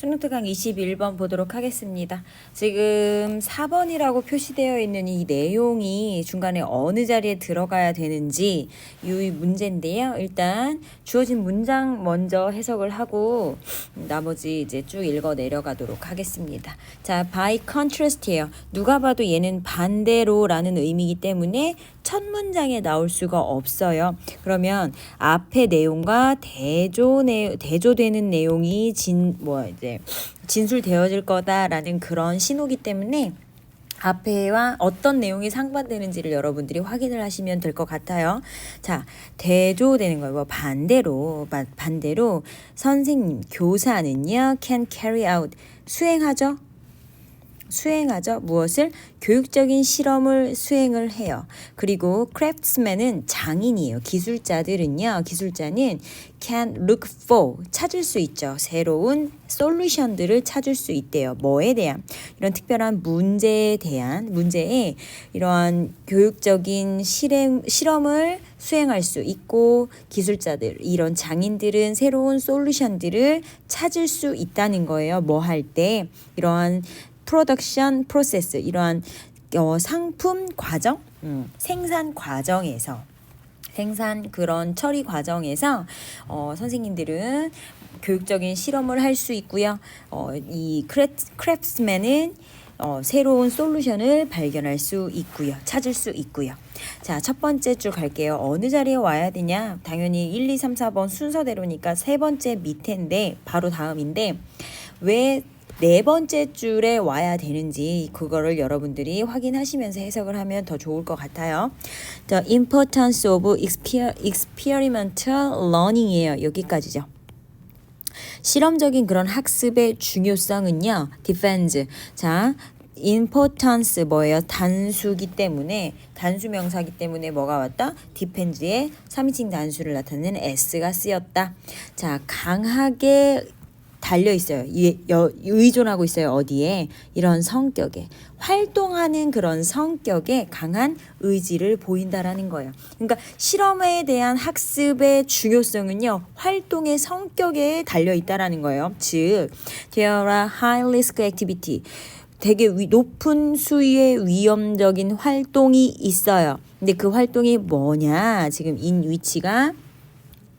수능특강 21번 보도록 하겠습니다. 지금 4번이라고 표시되어 있는 이 내용이 중간에 어느 자리에 들어가야 되는지 이 문제인데요. 일단 주어진 문장 먼저 해석을 하고 나머지 이제 쭉 읽어 내려가도록 하겠습니다. 자, by contrast예요. 누가 봐도 얘는 반대로라는 의미이기 때문에 첫 문장에 나올 수가 없어요. 그러면 앞의 내용과 대조되는 내용이 진술되어질 거다라는 그런 신호기 때문에 앞에와 어떤 내용이 상반되는지를 여러분들이 확인을 하시면 될 것 같아요. 자, 대조되는 거예요. 반대로 선생님, 교사는요 can carry out 수행하죠. 무엇을? 교육적인 실험을 수행을 해요. 그리고 craftsman은 장인이에요. 기술자는 can look for 찾을 수 있죠. 새로운 솔루션들을 찾을 수 있대요. 뭐에 대한? 이런 특별한 문제에 이러한 교육적인 실험을 수행할 수 있고 기술자들, 이런 장인들은 새로운 솔루션들을 찾을 수 있다는 거예요. 뭐 할 때? 이러한 프로덕션 프로세스, 이러한 상품 과정, 생산 그런 처리 과정에서 선생님들은 교육적인 실험을 할 수 있고요. 이 크래프트맨은 새로운 솔루션을 발견할 수 있고요. 찾을 수 있고요. 자, 첫 번째 줄 갈게요. 어느 자리에 와야 되냐? 당연히 1, 2, 3, 4번 순서대로니까 세 번째 밑인데 바로 다음인데 왜 네 번째 줄에 와야 되는지 그거를 여러분들이 확인하시면서 해석을 하면 더 좋을 것 같아요. The importance of experimental learning이에요. 여기까지죠. 실험적인 그런 학습의 중요성은요. depends. 자, importance 뭐예요? 단수기 때문에 단수 명사기 때문에 뭐가 왔다? depends에 3인칭 단수를 나타내는 s가 쓰였다. 자, 강하게 달려 있어요. 의존하고 있어요. 어디에? 이런 성격에. 활동하는 그런 성격에 강한 의지를 보인다라는 거예요. 그러니까 실험에 대한 학습의 중요성은요. 활동의 성격에 달려 있다라는 거예요. 즉, there are high risk activity. 되게 높은 수위의 위험적인 활동이 있어요. 근데 그 활동이 뭐냐? 지금 인 위치가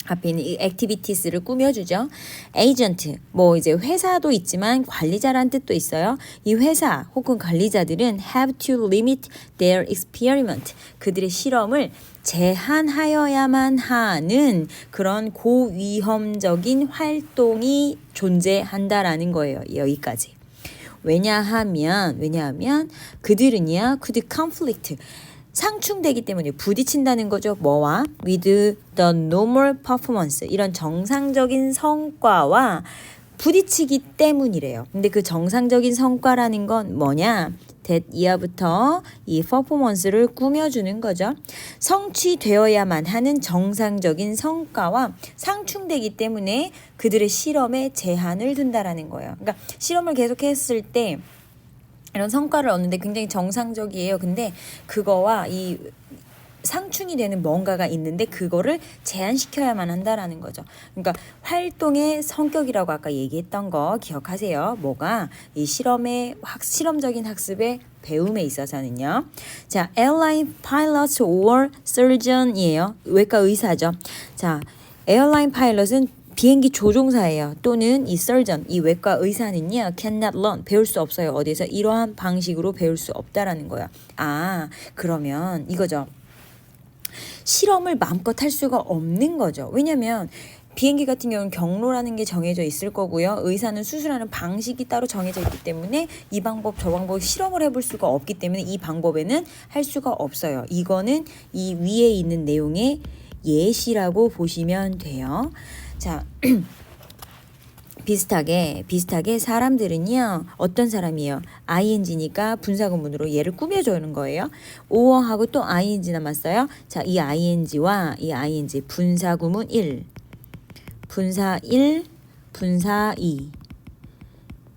앞에 있는 이 activities를 꾸며주죠. agent, 뭐 이제 회사도 있지만 관리자란 뜻도 있어요. 이 회사 혹은 관리자들은 have to limit their experiment. 그들의 실험을 제한하여야만 하는 그런 고위험적인 활동이 존재한다라는 거예요. 여기까지. 왜냐하면 그들은요 could conflict. 상충되기 때문에 부딪힌다는 거죠. 뭐와? With the normal performance. 이런 정상적인 성과와 부딪히기 때문이래요. 근데 그 정상적인 성과라는 건 뭐냐? that 이하부터 이 퍼포먼스를 꾸며주는 거죠. 성취되어야만 하는 정상적인 성과와 상충되기 때문에 그들의 실험에 제한을 둔다라는 거예요. 그러니까 실험을 계속했을 때 이런 성과를 얻는데 굉장히 정상적이에요. 근데 그거와 이 상충이 되는 뭔가가 있는데 그거를 제한시켜야만 한다라는 거죠. 그러니까 활동의 성격이라고 아까 얘기했던 거 기억하세요. 뭐가? 이 실험적인 학습의 배움에 있어서는요. 자, airline pilot or surgeon이에요. 외과 의사죠. 자, airline pilot은 비행기 조종사예요. 또는 이 surgeon, 이 외과 의사는요. cannot learn, 배울 수 없어요. 어디서? 이러한 방식으로 배울 수 없다라는 거야. 아, 그러면 이거죠. 실험을 마음껏 할 수가 없는 거죠. 왜냐면 비행기 같은 경우는 경로라는 게 정해져 있을 거고요. 의사는 수술하는 방식이 따로 정해져 있기 때문에 이 방법 저 방법 실험을 해볼 수가 없기 때문에 이 방법에는 할 수가 없어요. 이거는 이 위에 있는 내용의 예시라고 보시면 돼요. 자, 비슷하게 사람들은요. 어떤 사람이에요? ing니까 분사구문으로 얘를 꾸며주는 거예요. or하고 또 ing 남았어요. 자, 이 ing와 이 ing 분사구문 1, 분사 2,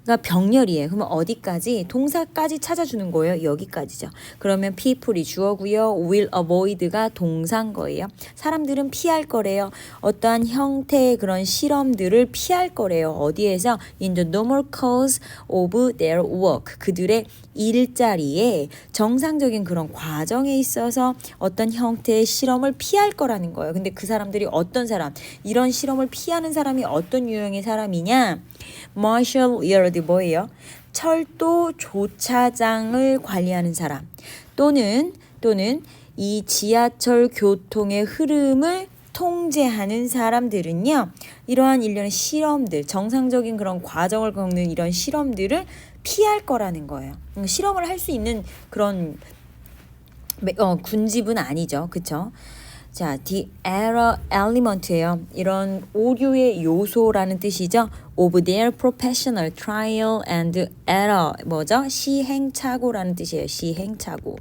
그러니까 병렬이에요. 그러면 어디까지? 동사까지 찾아주는 거예요. 여기까지죠. 그러면 people이 주어고요. will avoid가 동사인 거예요. 사람들은 피할 거래요. 어떠한 형태의 그런 실험들을 피할 거래요. 어디에서? In the normal course of their work. 그들의 일자리에 정상적인 그런 과정에 있어서 어떤 형태의 실험을 피할 거라는 거예요. 근데 그 사람들이 어떤 사람? 이런 실험을 피하는 사람이 어떤 유형의 사람이냐? Marshall Yard 뭐예요? 철도 조차장을 관리하는 사람 또는 이 지하철 교통의 흐름을 통제하는 사람들은요. 이러한 일련의 실험들, 정상적인 그런 과정을 겪는 이런 실험들을 피할 거라는 거예요. 실험을 할 수 있는 그런 군집은 아니죠. 그쵸? 자, the error element예요. 이런 오류의 요소라는 뜻이죠. of their professional trial and error 뭐죠? 시행착오라는 뜻이에요. 시행착오.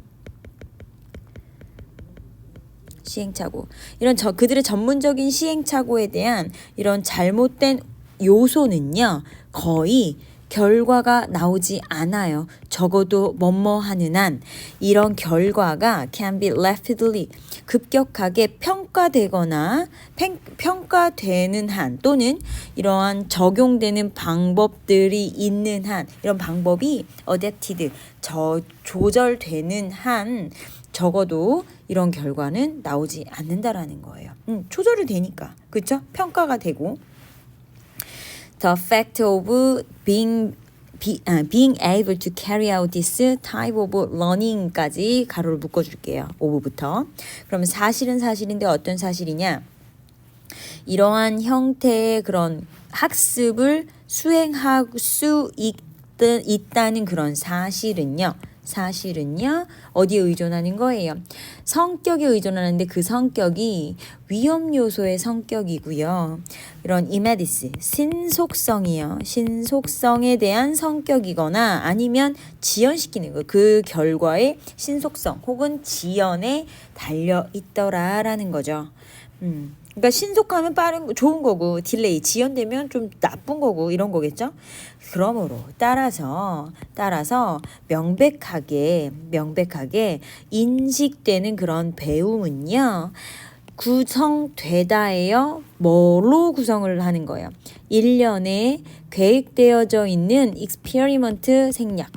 이런 그들의 전문적인 시행착오에 대한 이런 잘못된 요소는요. 거의 결과가 나오지 않아요. 적어도 뭐뭐하는 한 이런 결과가 can be rapidly 급격하게 평가되거나 평가되는 한 또는 이러한 적용되는 방법들이 있는 한 이런 방법이 adapted 조절되는 한 적어도 이런 결과는 나오지 않는다라는 거예요. 조절이 되니까 그렇죠? 평가가 되고 The fact of being able to carry out this type of learning까지 가로를 묶어줄게요. of부터. 그러면 사실인데 어떤 사실이냐? 이러한 형태의 그런 학습을 수행할 수 있다는 그런 사실은요. 어디에 의존하는 거예요? 성격에 의존하는데 그 성격이 위험 요소의 성격이고요. 이런 이메디스 신속성이요. 신속성에 대한 성격이거나 아니면 지연시키는 거. 그 결과의 신속성 혹은 지연에 달려 있더라라는 거죠. 그러니까 신속하면 빠른 거 좋은 거고 딜레이 지연되면 좀 나쁜 거고 이런 거겠죠. 그러므로 따라서 명백하게 인식되는 그런 배움은요. 구성되다예요. 뭐로 구성을 하는 거예요? 1년에 계획되어져 있는 익스페리먼트 생략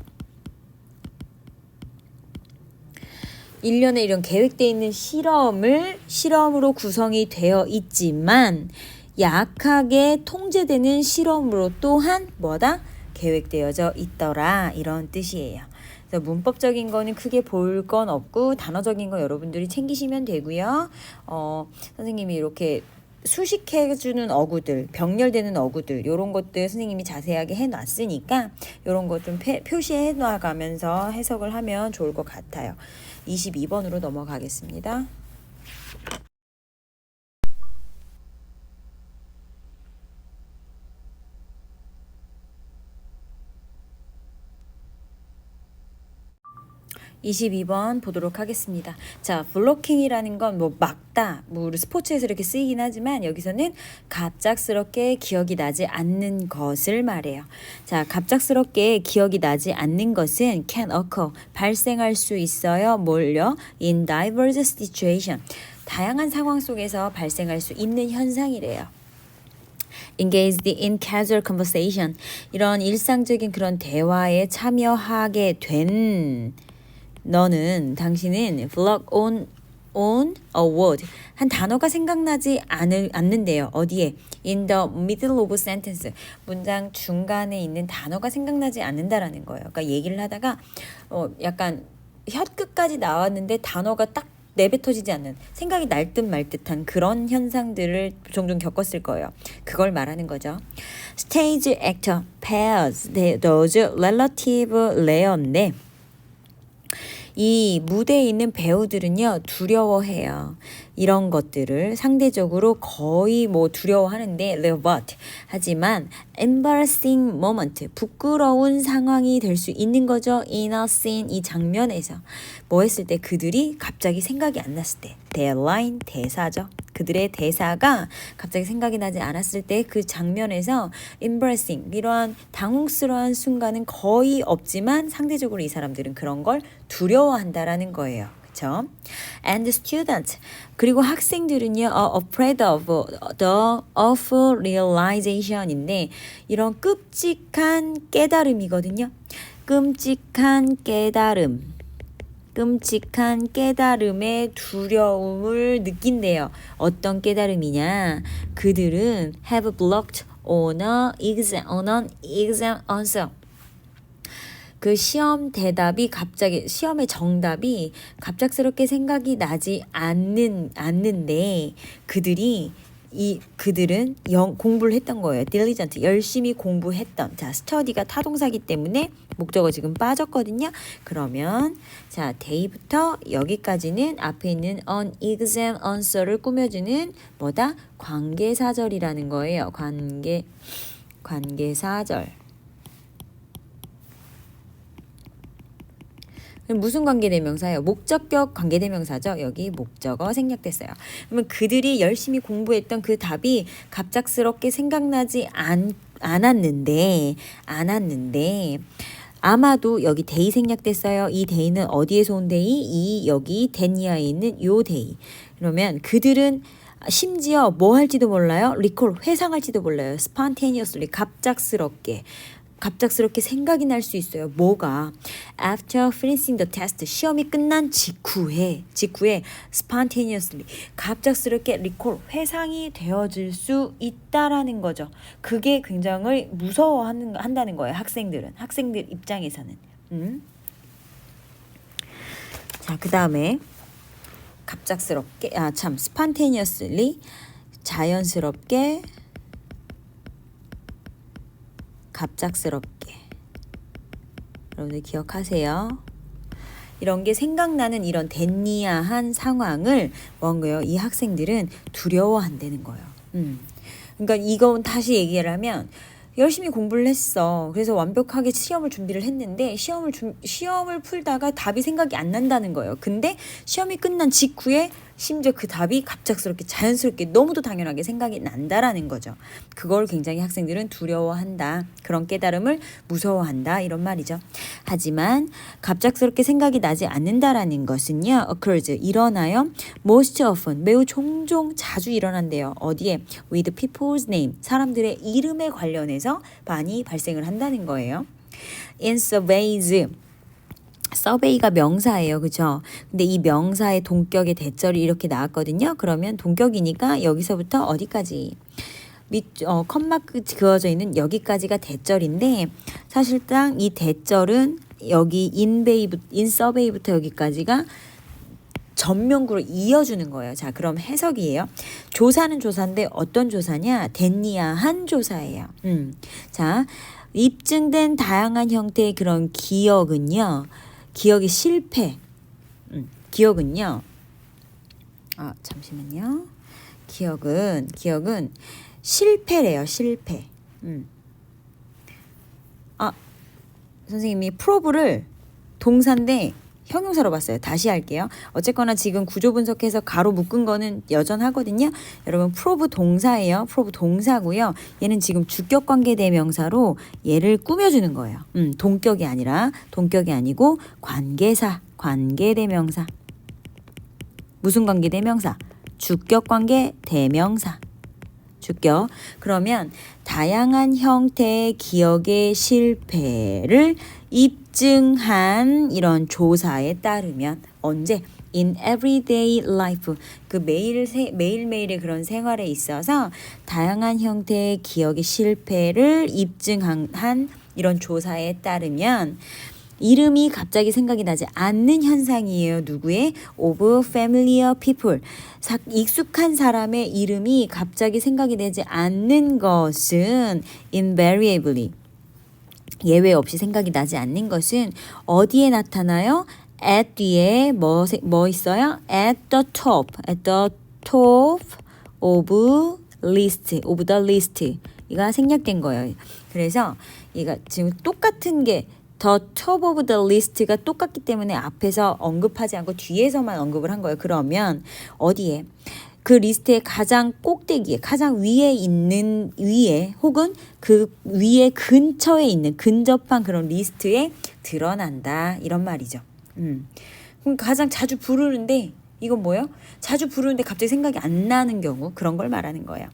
1년에 이런 계획되어 있는 실험으로 구성이 되어 있지만 약하게 통제되는 실험으로 또한 뭐다? 계획되어져 있더라 이런 뜻이에요. 그래서 문법적인 거는 크게 볼 건 없고 단어적인 거 여러분들이 챙기시면 되고요. 선생님이 이렇게 수식해주는 어구들, 병렬되는 어구들 이런 것들 선생님이 자세하게 해놨으니까 이런 것 좀 표시해 나가면서 해석을 하면 좋을 것 같아요. 22번으로 넘어가겠습니다. (22번) 보도록 하겠습니다. 자, 블로킹이라는 건 뭐 막다, 뭐 우리 스포츠에서 이렇게 쓰이긴 하지만 여기서는 갑작스럽게 기억이 나지 않는 것을 말해요. 자, 갑작스럽게 기억이 나지 않는 것은 can occur, 발생할 수 있어요. 뭘요? in diverse situation, 다양한 상황 속에서 발생할 수 있는 현상이래요. engaged in casual conversation, 이런 일상적인 그런 대화에 참여하게 된 당신은 block on a word, 한 단어가 생각나지 않는데요. 어디에? in the middle of sentence, 문장 중간에 있는 단어가 생각나지 않는다라는 거예요. 그러니까 얘기를 하다가 약간 혀끝까지 나왔는데 단어가 딱 내뱉어지지 않는, 생각이 날 듯 말 듯한 그런 현상들을 종종 겪었을 거예요. 그걸 말하는 거죠. Stage actor pairs those relative rare인데 이 무대에 있는 배우들은요 두려워해요. 이런 것들을 상대적으로 거의 뭐 두려워하는데 but 하지만 embarrassing moment 부끄러운 상황이 될 수 있는 거죠. in a scene 이 장면에서 뭐 했을 때 그들이 갑자기 생각이 안 났을 때 their line 대사죠. 그들의 대사가 갑자기 생각이 나지 않았을 때 그 장면에서 embarrassing 이러한 당혹스러운 순간은 거의 없지만 상대적으로 이 사람들은 그런 걸 두려워한다라는 거예요. 그렇죠? And student 그리고 학생들은요 are afraid of realization인데 이런 끔찍한 깨달음이거든요. 끔찍한 깨달음의 두려움을 느낀대요. 어떤 깨달음이냐? 그들은 have blocked on an exam answer. 그 시험의 정답이 갑작스럽게 생각이 나지 않는데 그들은 공부를 했던 거예요. diligent 열심히 공부했던. 자, study가 타동사기 때문에 목적어 지금 빠졌거든요. 그러면 자, day부터 여기까지는 앞에 있는 an exam answer를 꾸며주는 뭐다? 관계사절이라는 거예요. 관계사절. 무슨 관계대명사예요? 목적격 관계대명사죠. 여기 목적어 생략됐어요. 그러면 그들이 열심히 공부했던 그 답이 갑작스럽게 생각나지 않았는데 아마도 여기 데이 생략됐어요. 이 데이는 어디에서 온 데이? 여기 데니아에 있는 요 데이. 그러면 그들은 심지어 뭐 할지도 몰라요. recall 회상할지도 몰라요. spontaneously 갑작스럽게 생각이 날 수 있어요. 뭐가? After finishing the test, 시험이 끝난 직후에 spontaneously 갑작스럽게 recall 회상이 되어질 수 있다라는 거죠. 그게 굉장히 무서워한다는 거예요. 학생들 입장에서는. 자, 그 다음에 spontaneously 자연스럽게 갑작스럽게 여러분들 기억하세요. 이런 게 생각나는 이런 데니아한 상황을 뭔가요? 이 학생들은 두려워한다는 거예요. 그러니까 이건 다시 얘기를 하면 열심히 공부를 했어. 그래서 완벽하게 시험을 준비를 했는데 시험을 풀다가 답이 생각이 안 난다는 거예요. 근데 시험이 끝난 직후에 심지어 그 답이 갑작스럽게 자연스럽게 너무도 당연하게 생각이 난다라는 거죠. 그걸 굉장히 학생들은 두려워한다. 그런 깨달음을 무서워한다. 이런 말이죠. 하지만 갑작스럽게 생각이 나지 않는다라는 것은요. occurs 일어나요. most often 매우 종종 자주 일어난대요. 어디에? with people's name 사람들의 이름에 관련해서 많이 발생을 한다는 거예요. in surveys survey가 명사예요. 그죠? 근데 이 명사의 동격의 대절이 이렇게 나왔거든요. 그러면 동격이니까 여기서부터 어디까지? 컴마크 그어져 있는 여기까지가 대절인데 사실상 이 대절은 여기 in survey부터 여기까지가 전명구로 이어주는 거예요. 자, 그럼 해석이에요. 조사는 조사인데 어떤 조사냐? 데니아한 조사예요. 자, 입증된 다양한 형태의 그런 기억의 실패. 기억은요. 잠시만요. 기억은 실패래요. 실패. 선생님이 프로브를 동사인데 형용사로 봤어요. 다시 할게요. 어쨌거나 지금 구조 분석해서 가로 묶은 거는 여전하거든요. 여러분 프로브 동사예요. 프로브 동사고요. 얘는 지금 주격 관계 대명사로 얘를 꾸며주는 거예요. 동격이 아니고 관계사, 관계 대명사. 무슨 관계 대명사? 주격 관계 대명사. 주격. 그러면 다양한 형태의 기억의 실패를 입증한 이런 조사에 따르면 언제? in everyday life 그 매일매일의 그런 생활에 있어서 다양한 형태의 기억의 실패를 입증한 이런 조사에 따르면 이름이 갑자기 생각이 나지 않는 현상이에요. 누구의? of familiar people. 익숙한 사람의 이름이 갑자기 생각이 나지 않는 것은 invariably. 예외 없이 생각이 나지 않는 것은 어디에 나타나요? at 뒤에 뭐 있어요? at the top of the list. 이가 생략된 거예요. 그래서 얘가 지금 똑같은 게 the top of the list가 똑같기 때문에 앞에서 언급하지 않고 뒤에서만 언급을 한 거예요. 그러면 어디에? 그 리스트의 가장 꼭대기에, 가장 위에 혹은 그 위에 근처에 있는 근접한 그런 리스트에 드러난다. 이런 말이죠. 그럼 가장 자주 부르는데 이건 뭐예요? 자주 부르는데 갑자기 생각이 안 나는 경우, 그런 걸 말하는 거예요.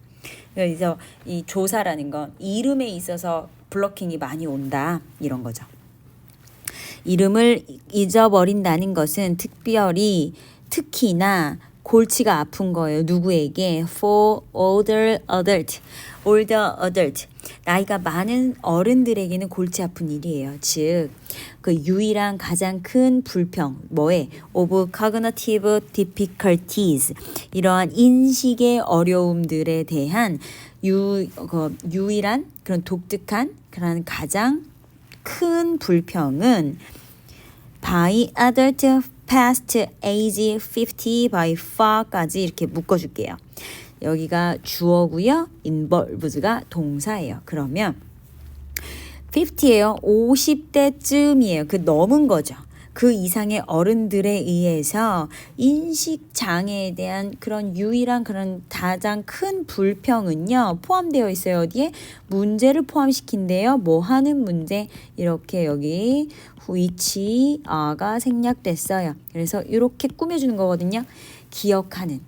그래서 이 조사라는 건 이름에 있어서 블러킹이 많이 온다. 이런 거죠. 이름을 잊어버린다는 것은 특히나 골치가 아픈 거예요. 누구에게? For older adult. 나이가 많은 어른들에게는 골치 아픈 일이에요. 즉, 그 유일한 가장 큰 불평, 뭐에? Of cognitive difficulties. 이러한 인식의 어려움들에 대한 유일한 그런 독특한 그런 가장 큰 불평은 by adult past age 50 by far까지 이렇게 묶어줄게요. 여기가 주어고요. involves가 동사예요. 그러면 50예요. 50대쯤이에요. 그 넘은 거죠. 그 이상의 어른들에 의해서 인식장애에 대한 그런 유일한 그런 가장 큰 불평은요. 포함되어 있어요. 어디에? 문제를 포함시킨대요. 뭐 하는 문제? 이렇게 여기 which가 생략됐어요. 그래서 이렇게 꾸며주는 거거든요. 기억하는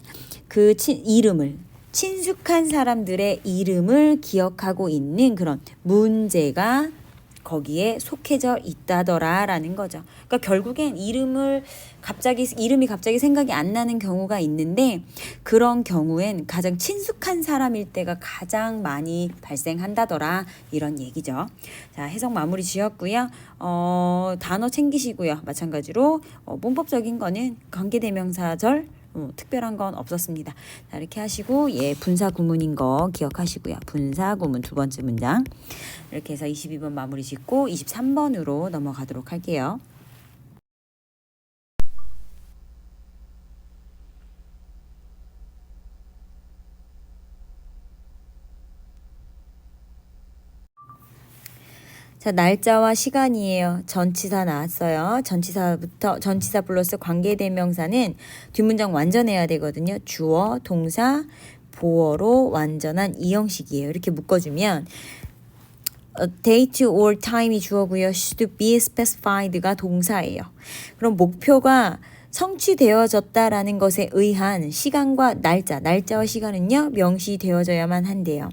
그 이름을 친숙한 사람들의 이름을 기억하고 있는 그런 문제가 거기에 속해져 있다더라라는 거죠. 그러니까 결국엔 이름이 갑자기 생각이 안 나는 경우가 있는데 그런 경우엔 가장 친숙한 사람일 때가 가장 많이 발생한다더라 이런 얘기죠. 자, 해석 마무리 지었고요. 단어 챙기시고요. 마찬가지로 문법적인 거는 관계대명사절 특별한 건 없었습니다. 자, 이렇게 하시고 분사 구문인 거 기억하시고요. 분사 구문 두 번째 문장. 이렇게 해서 22번 마무리 짓고 23번으로 넘어가도록 할게요. 자, 날짜와 시간이에요. 전치사 나왔어요. 전치사 플러스 관계대명사는 뒷문장 완전해야 되거든요. 주어, 동사, 보어로 완전한 이 형식이에요. 이렇게 묶어주면 date or time이 주어고요. should be specified가 동사예요. 그럼 목표가 성취되어졌다라는 것에 의한 시간과 날짜와 시간은요. 명시되어져야만 한대요.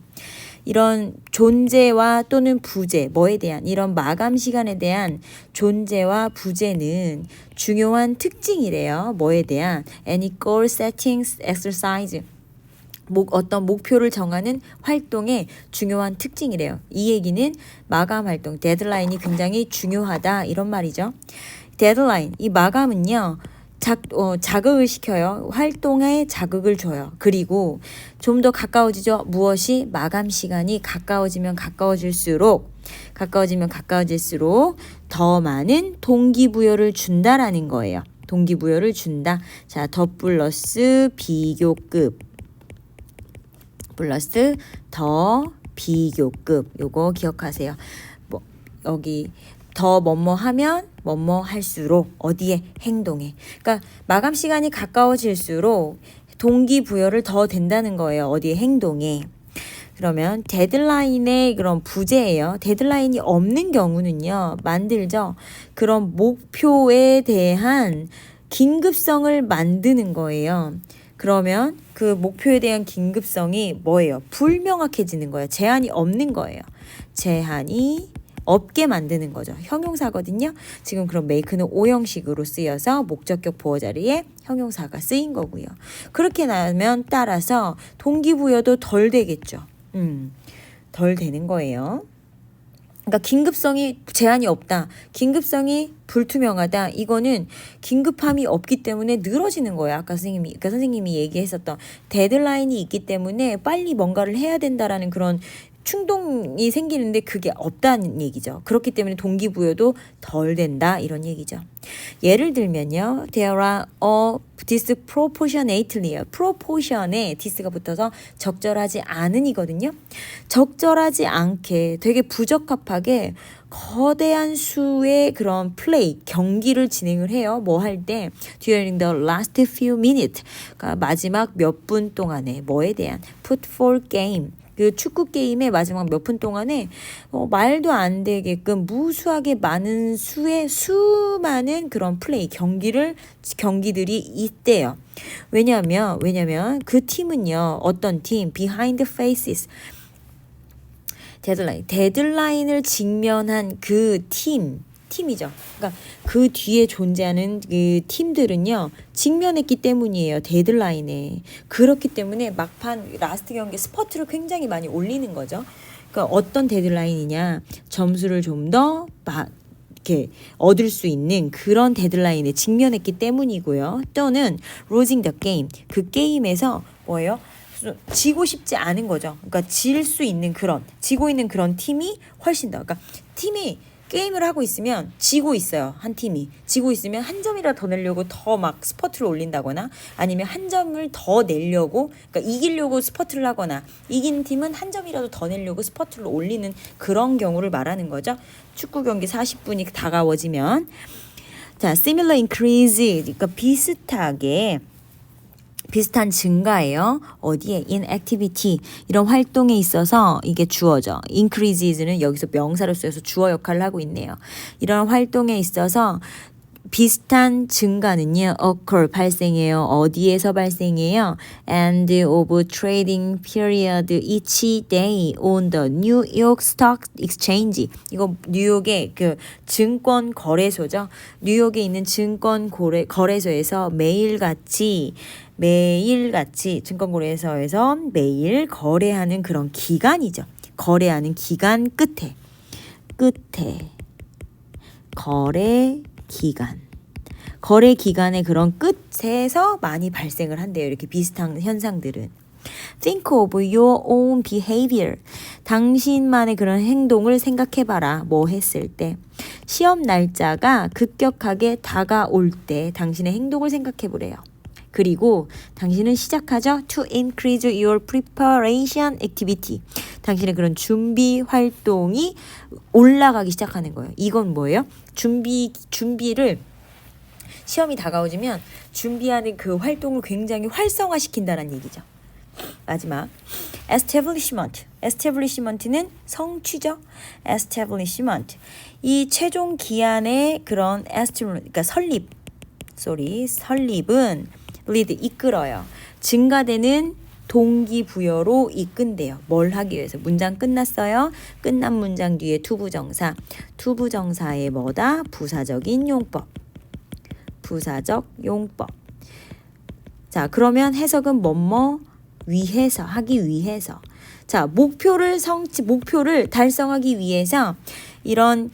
이런 존재와 또는 부재, 뭐에 대한 이런 마감 시간에 대한 존재와 부재는 중요한 특징이래요. 뭐에 대한 any goal setting exercise. 어떤 목표를 정하는 활동의 중요한 특징이래요. 이 얘기는 마감 활동, 데드라인이 굉장히 중요하다 이런 말이죠. 데드라인, 이 마감은요. 자극을 시켜요. 활동에 자극을 줘요. 그리고 좀 더 가까워지죠. 무엇이? 마감 시간이 가까워지면 가까워질수록 더 많은 동기부여를 준다라는 거예요. 동기부여를 준다. 자, 더 플러스 비교급 플러스 더 비교급. 요거 기억하세요. 여기 더 뭐뭐 하면 뭐뭐 할수록 어디에? 행동에. 그러니까 마감 시간이 가까워질수록 동기부여를 더 된다는 거예요. 어디에? 행동에. 그러면 데드라인의 그런 부재예요. 데드라인이 없는 경우는요. 만들죠. 그런 목표에 대한 긴급성을 만드는 거예요. 그러면 그 목표에 대한 긴급성이 뭐예요? 불명확해지는 거예요. 제한이 없는 거예요. 제한이 없게 만드는 거죠. 형용사거든요. 지금 그럼 make는 오형식으로 쓰여서 목적격 보어 자리에 형용사가 쓰인 거고요. 그렇게 나면 따라서 동기부여도 덜 되겠죠. 덜 되는 거예요. 그러니까 긴급성이 제한이 없다. 긴급성이 불투명하다. 이거는 긴급함이 없기 때문에 늘어지는 거예요. 아까 선생님이 얘기했었던 데드라인이 있기 때문에 빨리 뭔가를 해야 된다라는 그런 충동이 생기는데 그게 없다는 얘기죠. 그렇기 때문에 동기부여도 덜 된다 이런 얘기죠. 예를 들면요. There are disproportionately. proportion에 this가 붙어서 적절하지 않은이거든요. 적절하지 않게 되게 부적합하게 거대한 수의 그런 플레이, 경기를 진행을 해요. 뭐 할 때 during the last few minutes. 그러니까 마지막 몇 분 동안에 뭐에 대한 football game. 그 축구 게임의 마지막 몇 분 동안에 말도 안 되게끔 무수하게 많은 수많은 그런 플레이 경기들이 있대요. 왜냐면 그 팀은요. 어떤 팀 behind faces 데드라인을 직면한 그 팀이죠. 그러니까 그 뒤에 존재하는 그 팀들은요. 직면했기 때문이에요. 데드라인에. 그렇기 때문에 막판 라스트 경기 스퍼트를 굉장히 많이 올리는 거죠. 그러니까 어떤 데드라인이냐. 점수를 좀 더 이렇게 얻을 수 있는 그런 데드라인에 직면했기 때문이고요. 또는 losing the game. 그 게임에서 뭐예요? 지고 싶지 않은 거죠. 그러니까 질 수 있는 지고 있는 그런 팀이 훨씬 더. 그러니까 팀이 게임을 하고 있으면 지고 있어요. 한 팀이. 지고 있으면 한 점이라도 더 내려고 더 막 스퍼트를 올린다거나 아니면 한 점을 더 내려고 그러니까 이기려고 스퍼트를 하거나 이긴 팀은 한 점이라도 더 내려고 스퍼트를 올리는 그런 경우를 말하는 거죠. 축구 경기 40분이 다가워지면 자, similar increase 그러니까 비슷한 증가예요. 어디에? in activity. 이런 활동에 있어서 이게 주어죠. increases는 여기서 명사로 쓰여서 주어 역할을 하고 있네요. 이런 활동에 있어서 비슷한 증가는요. occur 발생해요. 어디에서 발생해요? End of trading period each day on the New York Stock Exchange. 이거 뉴욕의 그 증권 거래소죠. 뉴욕에 있는 증권 거래소에서 매일같이 증권거래소에서 매일 거래하는 그런 기간이죠. 거래하는 기간 끝에 거래 기간의 그런 끝에서 많이 발생을 한대요. 이렇게 비슷한 현상들은. Think of your own behavior. 당신만의 그런 행동을 생각해봐라. 뭐 했을 때. 시험 날짜가 급격하게 다가올 때 당신의 행동을 생각해보래요. 그리고 당신은 시작하죠. To increase your preparation activity. 당신의 그런 준비 활동이 올라가기 시작하는 거예요. 이건 뭐예요? 준비를 시험이 다가오지면 준비하는 그 활동을 굉장히 활성화시킨다는 얘기죠. 마지막 establishment는 성취죠. establishment 이 최종 기한의 그런 그러니까 설립은 lead 이끌어요. 증가되는 동기부여로 이끈대요. 뭘 하기 위해서? 문장 끝났어요. 끝난 문장 뒤에 투부정사의 뭐다? 부사적인 용법. 자, 그러면 해석은 하기 위해서. 자, 목표를 달성하기 위해서 이런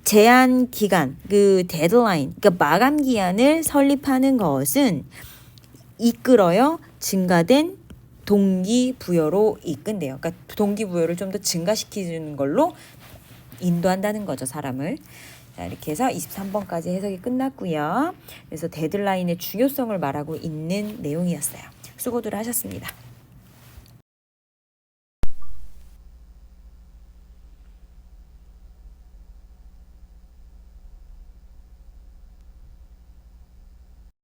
제한 기간, 그 데드라인, 그러니까 마감 기한을 설립하는 것은 이끌어요. 증가된 동기부여로 이끈대요. 그러니까 동기부여를 좀 더 증가시키는 걸로 인도한다는 거죠, 사람을. 자, 이렇게 해서 23번까지 해석이 끝났고요. 그래서 데드라인의 중요성을 말하고 있는 내용이었어요. 수고들 하셨습니다.